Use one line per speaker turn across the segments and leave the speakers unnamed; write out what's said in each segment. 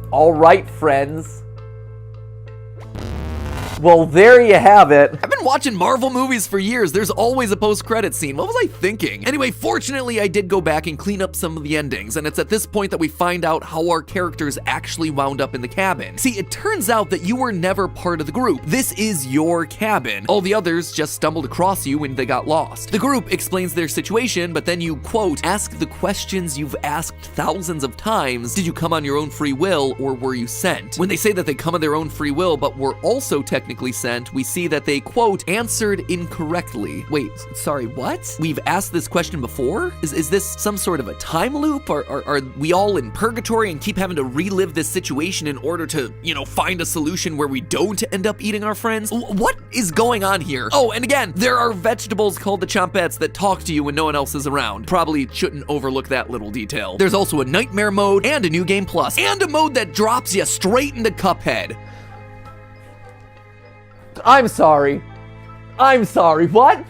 All right, friends. Well, there you have it.
I've been watching Marvel movies for years. There's always a post-credit scene. What was I thinking? Anyway, fortunately, I did go back and clean up some of the endings, and it's at this point that we find out how our characters actually wound up in the cabin. See, it turns out that you were never part of the group. This is your cabin. All the others just stumbled across you when they got lost. The group explains their situation, but then you, quote, ask the questions you've asked thousands of times. Did you come on your own free will, or were you sent? When they say that they come on their own free will, but were also technically sent, we see that they, quote, answered incorrectly. Wait, sorry, what? We've asked this question before? Is this some sort of a time loop? Or are we all in purgatory and keep having to relive this situation in order to, find a solution where we don't end up eating our friends? What is going on here? Oh, and again, there are vegetables called the chompettes that talk to you when no one else is around. Probably shouldn't overlook that little detail. There's also a nightmare mode and a new game plus, and a mode that drops you straight into Cuphead.
I'm sorry. What?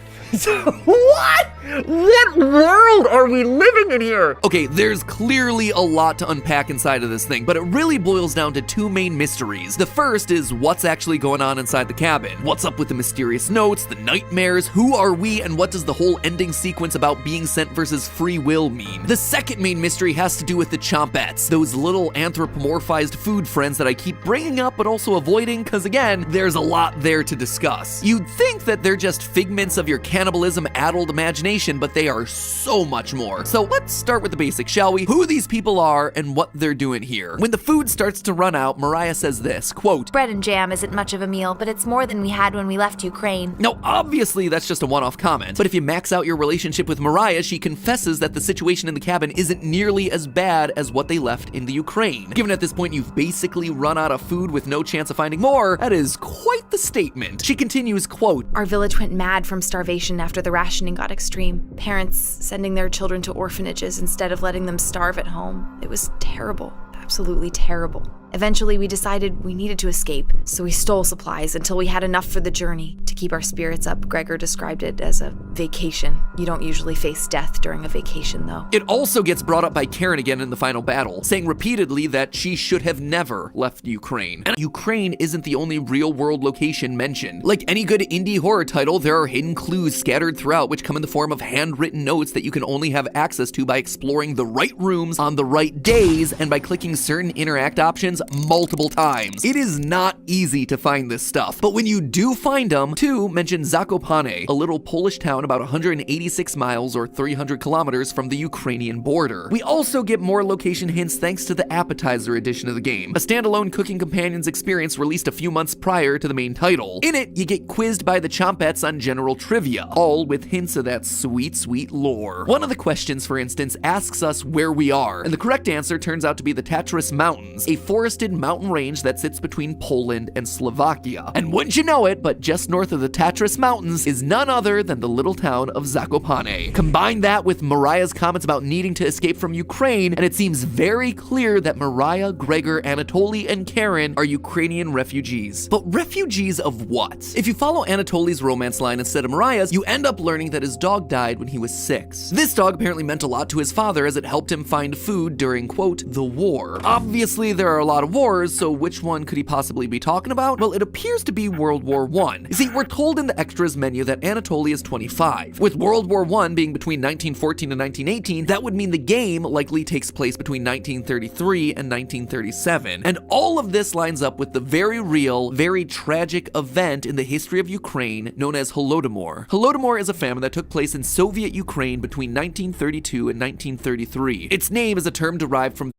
What? What world are we living in here?
Okay, there's clearly a lot to unpack inside of this thing, but it really boils down to two main mysteries. The first is what's actually going on inside the cabin. What's up with the mysterious notes, the nightmares, who are we, and what does the whole ending sequence about being sent versus free will mean? The second main mystery has to do with the chompettes, those little anthropomorphized food friends that I keep bringing up but also avoiding, because again, there's a lot there to discuss. You'd think that they're just figments of your cannibalism-addled imagination, but they are so much more. So let's start with the basics, shall we? Who these people are and what they're doing here. When the food starts to run out, Mariah says this, quote,
bread and jam isn't much of a meal, but it's more than we had when we left Ukraine.
Now, obviously, that's just a one-off comment, but if you max out your relationship with Mariah, she confesses that the situation in the cabin isn't nearly as bad as what they left in the Ukraine. Given at this point you've basically run out of food with no chance of finding more, that is quite the statement. She continues, quote,
our village went mad from starvation after the rationing got extreme. Parents sending their children to orphanages instead of letting them starve at home. It was terrible. Absolutely terrible. Eventually, we decided we needed to escape, so we stole supplies until we had enough for the journey. To keep our spirits up, Gregor described it as a vacation. You don't usually face death during a vacation, though.
It also gets brought up by Karen again in the final battle, saying repeatedly that she should have never left Ukraine. And Ukraine isn't the only real-world location mentioned. Like any good indie horror title, there are hidden clues scattered throughout which come in the form of handwritten notes that you can only have access to by exploring the right rooms on the right days and by clicking certain interact options multiple times. It is not easy to find this stuff, but when you do find them, two mention Zakopane, a little Polish town about 186 miles or 300 kilometers from the Ukrainian border. We also get more location hints thanks to the appetizer edition of the game, a standalone cooking companions experience released a few months prior to the main title. In it, you get quizzed by the chompettes on general trivia, all with hints of that sweet, sweet lore. One of the questions, for instance, asks us where we are, and the correct answer turns out to be the Tatras Mountains, a forested mountain range that sits between Poland and Slovakia. And wouldn't you know it, but just north of the Tatras Mountains is none other than the little town of Zakopane. Combine that with Mariah's comments about needing to escape from Ukraine, and it seems very clear that Mariah, Gregor, Anatoly, and Karen are Ukrainian refugees. But refugees of what? If you follow Anatoly's romance line instead of Mariah's, you end up learning that his dog died when he was 6. This dog apparently meant a lot to his father as it helped him find food during, quote, the war. Obviously, there are a lot of wars, so which one could he possibly be talking about? Well, it appears to be World War I. You see, we're told in the extras menu that Anatoly is 25. With World War I being between 1914 and 1918, that would mean the game likely takes place between 1933 and 1937. And all of this lines up with the very real, very tragic event in the history of Ukraine known as Holodomor. Holodomor is a famine that took place in Soviet Ukraine between 1932 and 1933. Its name is a term derived from